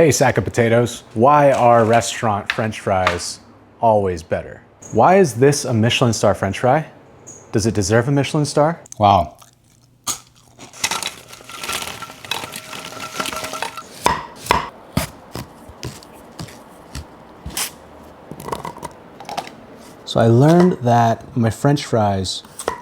Hey, sack of potatoes. Why are restaurant French fries always better? Why is this a Michelin Star French fry? Does it deserve a Michelin Star? Wow. So I learned that my French fries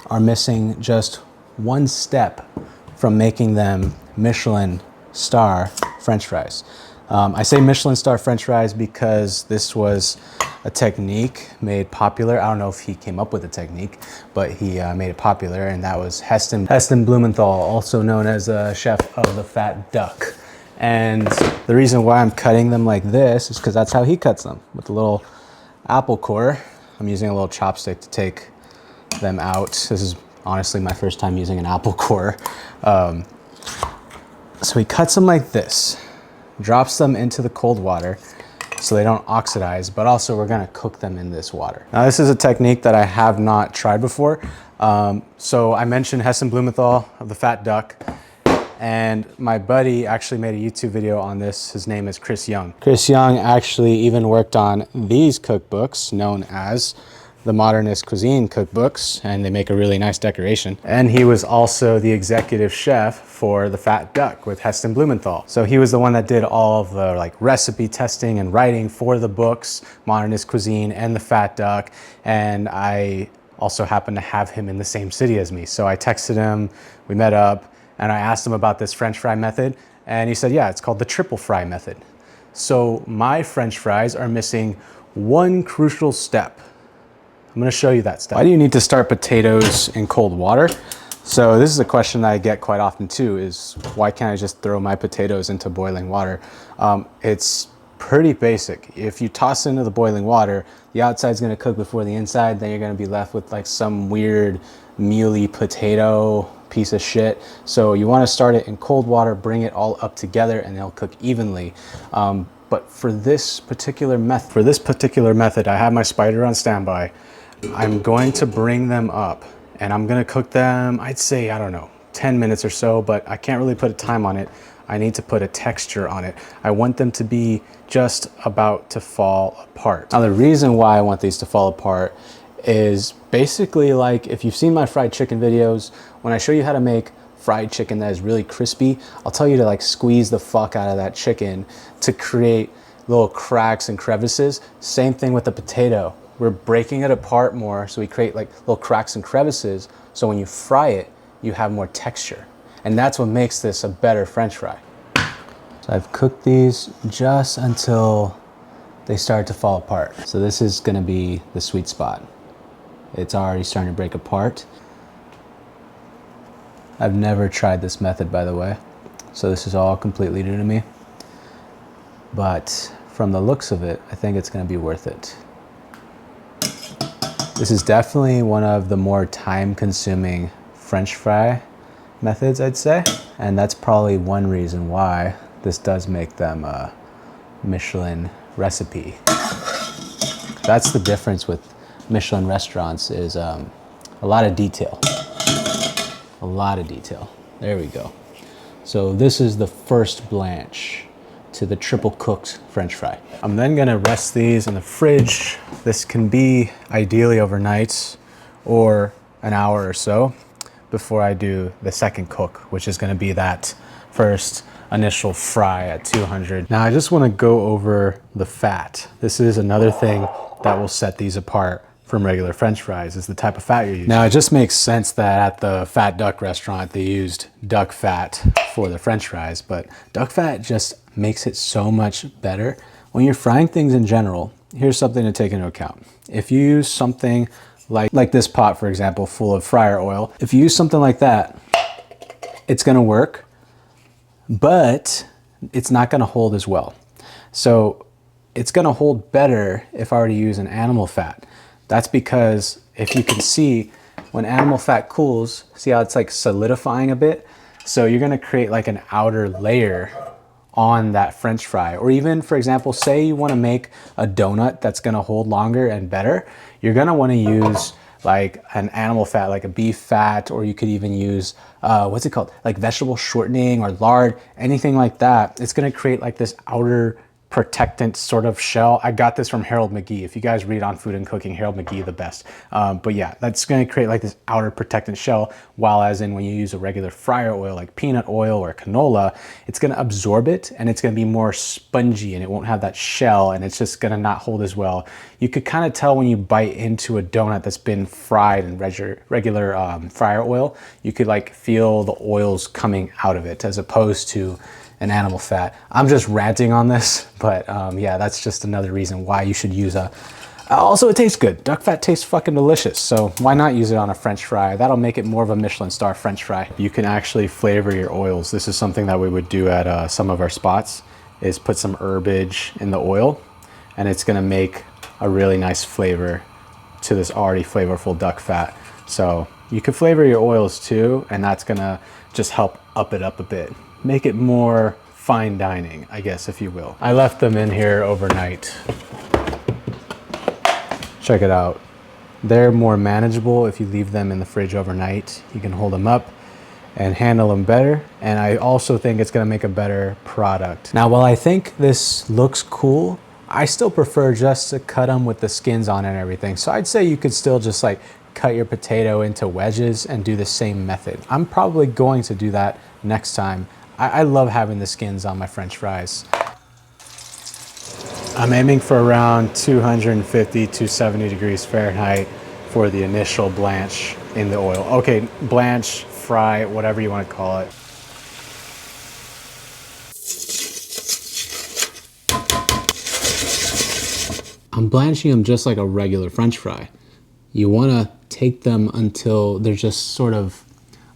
are missing just one step from making them Michelin Star French fries. I say Michelin Star French fries because this was a technique made popular. I don't know if he came up with the technique, but he made it popular, and that was Heston Blumenthal, also known as a chef of the Fat Duck. And the reason why I'm cutting them like this is because that's how he cuts them, with a little apple core. I'm using a little chopstick to take them out. This is honestly my first time using an apple core. So he cuts them like this, drops them into the cold water so they don't oxidize, but also we're gonna cook them in this water. Now this is a technique that I have not tried before. So I mentioned Heston Blumenthal of the Fat Duck, and my buddy actually made a YouTube video on this. His name is Chris Young. Chris Young actually even worked on these cookbooks known as the Modernist Cuisine cookbooks, and they make a really nice decoration. And he was also the executive chef for the Fat Duck with Heston Blumenthal. So he was the one that did all of the recipe testing and writing for the books, Modernist Cuisine and the Fat Duck. And I also happened to have him in the same city as me. So I texted him, we met up, and I asked him about this French fry method, and he said, yeah, it's called the triple fry method. So my French fries are missing one crucial step. I'm gonna show you that step. Why do you need to start potatoes in cold water? So this is a question that I get quite often too, is why can't I just throw my potatoes into boiling water? It's pretty basic. If you toss it into the boiling water, the outside's gonna cook before the inside, then you're gonna be left with like some weird mealy potato piece of shit. So you wanna start it in cold water, bring it all up together, and they'll cook evenly. But for this particular method, I have my spider on standby. I'm going to bring them up and I'm gonna cook them, I'd say, I don't know, 10 minutes or so, but I can't really put a time on it. I need to put a texture on it. I want them to be just about to fall apart. Now the reason why I want these to fall apart is basically like, if you've seen my fried chicken videos, when I show you how to make fried chicken that is really crispy, I'll tell you to like squeeze the fuck out of that chicken to create little cracks and crevices. Same thing with the potato. We're breaking it apart more, so we create like little cracks and crevices, so when you fry it, you have more texture. And that's what makes this a better French fry. So I've cooked these just until they start to fall apart. So this is gonna be the sweet spot. It's already starting to break apart. I've never tried this method, by the way, so this is all completely new to me. But from the looks of it, I think it's gonna be worth it. This is definitely one of the more time-consuming French fry methods, I'd say. And that's probably one reason why this does make them a Michelin recipe. That's the difference with Michelin restaurants, is a lot of detail. A lot of detail. There we go. So this is the first blanch to the triple cooked French fry. I'm then gonna rest these in the fridge. This can be ideally overnight or an hour or so before I do the second cook, which is gonna be that first initial fry at 200. Now I just wanna go over the fat. This is another thing that will set these apart from regular French fries, is the type of fat you're using. Now it just makes sense that at the Fat Duck restaurant, they used duck fat for the French fries, but duck fat just makes it so much better. When you're frying things in general, here's something to take into account. If you use something like this pot, for example, full of fryer oil, if you use something like that, it's gonna work, but it's not gonna hold as well. So it's gonna hold better if I were to use an animal fat. That's because if you can see, when animal fat cools, see how it's like solidifying a bit? So you're gonna create like an outer layer on that French fry. Or even, for example, say you wanna make a donut that's gonna hold longer and better, you're gonna wanna use like an animal fat, like a beef fat, or you could even use, what's it called? Like vegetable shortening or lard, anything like that. It's gonna create like this outer protectant sort of shell. I got this from Harold McGee. If you guys read on food and cooking, Harold McGee, the best. But yeah, that's going to create like this outer protectant shell, while as in when you use a regular fryer oil like peanut oil or canola, it's going to absorb it and it's going to be more spongy and it won't have that shell and it's just going to not hold as well. You could kind of tell when you bite into a donut that's been fried in regular fryer oil, you could like feel the oils coming out of it as opposed to an animal fat. I'm just ranting on this, but yeah, that's just another reason why you should use a, also it tastes good. Duck fat tastes fucking delicious, so why not use it on a French fry? That'll make it more of a Michelin star French fry. You can actually flavor your oils. This is something that we would do at some of our spots, is put some herbage in the oil, and it's gonna make a really nice flavor to this already flavorful duck fat. So you can flavor your oils too, and that's gonna just help up it up a bit. Make it more fine dining, I guess, if you will. I left them in here overnight. Check it out. They're more manageable if you leave them in the fridge overnight. You can hold them up and handle them better. And I also think it's gonna make a better product. Now, while I think this looks cool, I still prefer just to cut them with the skins on and everything. So I'd say you could still just like cut your potato into wedges and do the same method. I'm probably going to do that next time. I love having the skins on my French fries. I'm aiming for around 250, 270 degrees Fahrenheit for the initial blanch in the oil. Okay, blanch, fry, whatever you want to call it. I'm blanching them just like a regular French fry. You want to take them until they're just sort of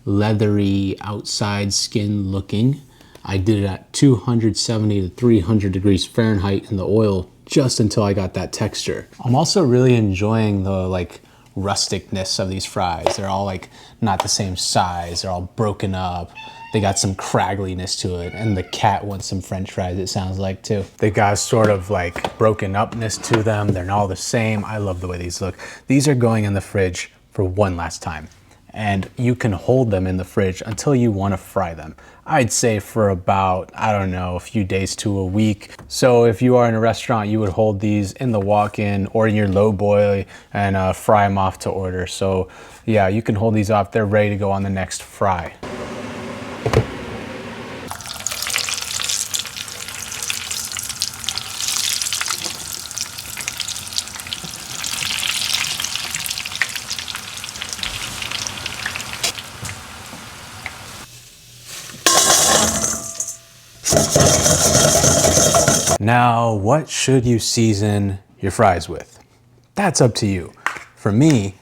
leathery outside skin looking. I did it at 270 to 300 degrees Fahrenheit in the oil just until I got that texture. I'm also really enjoying the like rusticness of these fries. They're all like not the same size. They're all broken up. They got some craggliness to it, and the cat wants some French fries, it sounds like too. They got sort of like broken upness to them. They're not all the same. I love the way these look. These are going in the fridge for one last time, and you can hold them in the fridge until you want to fry them. I'd say for about, I don't know, a few days to a week. So if you are in a restaurant, you would hold these in the walk-in or in your low boil and fry them off to order. So yeah, you can hold these off. They're ready to go on the next fry. Now, what should you season your fries with? That's up to you. For me,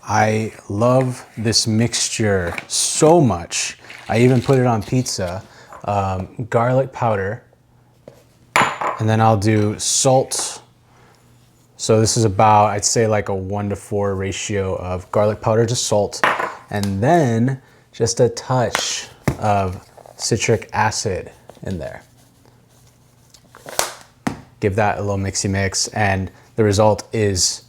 I love this mixture so much. I even put it on pizza. Garlic powder, and then I'll do salt. So this is about, I'd say like a 1:4 ratio of garlic powder to salt, and then just a touch of citric acid in there. Give that a little mixy mix, and the result is,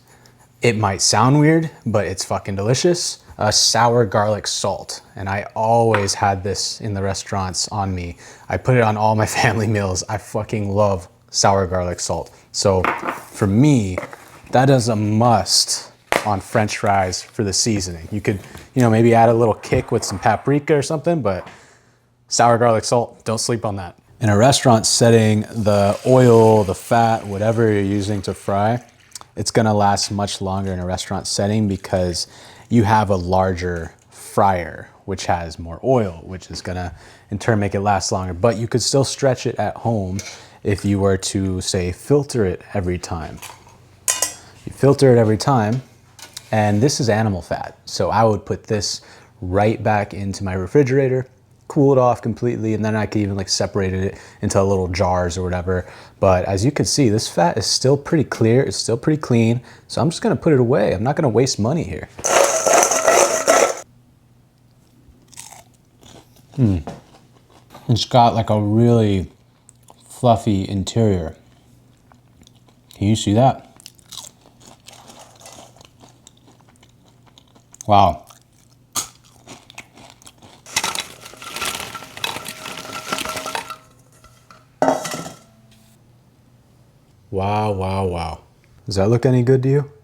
it might sound weird, but it's fucking delicious. A sour garlic salt. And I always had this in the restaurants on me. I put it on all my family meals. I fucking love sour garlic salt. So for me, that is a must on French fries for the seasoning. You could, you know, maybe add a little kick with some paprika or something, but sour garlic salt, don't sleep on that. In a restaurant setting, the oil, the fat, whatever you're using to fry, it's gonna last much longer in a restaurant setting because you have a larger fryer, which has more oil, which is gonna in turn make it last longer. But you could still stretch it at home if you were to, say, filter it every time. You filter it every time, and this is animal fat. So I would put this right back into my refrigerator, cool it off completely, and then I could even like separate it into little jars or whatever. But as you can see, this fat is still pretty clear, it's still pretty clean, so I'm just gonna put it away. I'm not gonna waste money here. It's got like a really fluffy interior. Can you see that? Wow. Wow, wow, wow. Does that look any good to you?